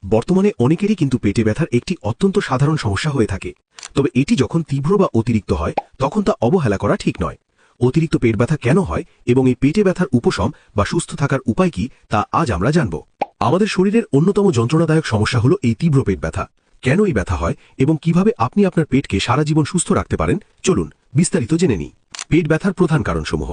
বর্তমানে অনেকেরই কিন্তু পেটে ব্যথার একটি অত্যন্ত সাধারণ সমস্যা হয়ে থাকে, তবে এটি যখন তীব্র বা অতিরিক্ত হয় তখন তা অবহেলা করা ঠিক নয়। অতিরিক্ত পেট ব্যথা কেন হয় এবং এই পেটে ব্যথার উপশম বা সুস্থ থাকার উপায় কি তা আজ আমরা জানব। আমাদের শরীরের অন্যতম যন্ত্রণাদায়ক সমস্যা হলো এই তীব্র পেট ব্যথা। কেন এই ব্যথা হয় এবং কিভাবে আপনি আপনার পেটকে সারা জীবন সুস্থ রাখতে পারেন, চলুন বিস্তারিত জেনে নিই। পেট ব্যথার প্রধান কারণসমূহ।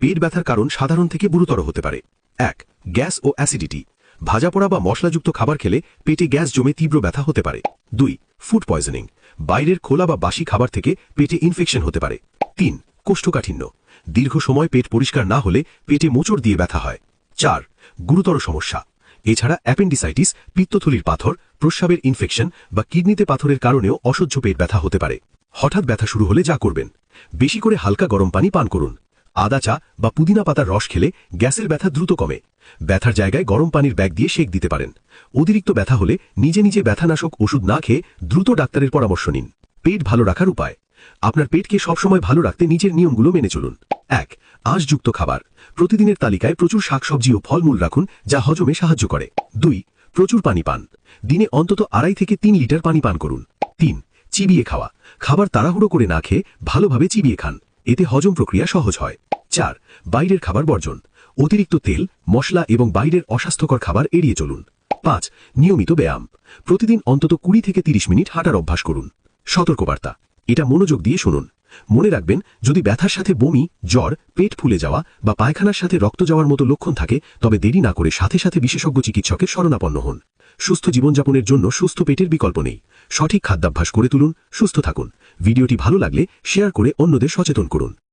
পেট ব্যথার কারণ সাধারণ থেকে গুরুতর হতে পারে। 1. গ্যাস ও অ্যাসিডিটি। ভাজা পোড়া বা মশলাযুক্ত খাবার খেলে পেটে গ্যাস জমে তীব্র ব্যথা হতে পারে। 2. Food poisoning. বাইরের খোলা বা বাসি খাবার থেকে পেটে ইনফেকশন হতে পারে। 3. কোষ্ঠকাঠিন্য। দীর্ঘ সময় পেট পরিষ্কার না হলে পেটে মোচড় দিয়ে ব্যথা হয়। 4. গুরুতর সমস্যা। এছাড়া অ্যাপেন্ডিসাইটিস, পিত্তথলির পাথর, প্রস্রাবের ইনফেকশন বা কিডনিতে পাথরের কারণেও অসহ্য পেট ব্যথা হতে পারে। হঠাৎ ব্যথা শুরু হলে যা করবেন: বেশি করে হালকা গরম পানি পান করুন। আদা চা বা পুদিনা পাতার রস খেলে গ্যাসের ব্যথা দ্রুত কমে। ব্যথার জায়গায় গরম পানির ব্যাগ দিয়ে সেঁক দিতে পারেন। অতিরিক্ত ব্যথা হলে নিজে নিজে ব্যথানাশক ওষুধ না খেয়ে দ্রুত ডাক্তারের পরামর্শ নিন। পেট ভালো রাখার উপায়। আপনার পেটকে সবসময় ভালো রাখতে নিজের নিয়মগুলো মেনে চলুন। 1. আঁশযুক্ত খাবার। প্রতিদিনের তালিকায় প্রচুর শাকসবজি ও ফলমূল রাখুন, যা হজমে সাহায্য করে। 2. প্রচুর পানি পান। দিনে অন্তত 2.5 থেকে 3 লিটার পানি পান করুন। 3. চিবিয়ে খাওয়া। খাবার তাড়াহুড়ো করে না খেয়ে ভালোভাবে চিবিয়ে খান, এতে হজম প্রক্রিয়া সহজ হয়। 4. বাইরের খাবার বর্জন। অতিরিক্ত তেল, মশলা এবং বাইরের অস্বাস্থ্যকর খাবার এড়িয়ে চলুন। 5. নিয়মিত ব্যায়াম। প্রতিদিন অন্তত 20 থেকে 30 মিনিট হাঁটার অভ্যাস করুন। সতর্কবার্তা, এটা মনোযোগ দিয়ে শুনুন। মনে রাখবেন, যদি ব্যথার সাথে বমি, জ্বর, পেট ফুলে যাওয়া বা পায়খানার সাথে রক্ত যাওয়ার মতো লক্ষণ থাকে, তবে দেরি না করে সাথে সাথে বিশেষজ্ঞ চিকিৎসকের শরণাপন্ন হন। সুস্থ জীবনযাপনের জন্য সুস্থ পেটের বিকল্প নেই। সঠিক খাদ্যাভ্যাস করে তুলুন, সুস্থ থাকুন। ভিডিওটি ভালো লাগলে শেয়ার করে অন্যদের সচেতন করুন।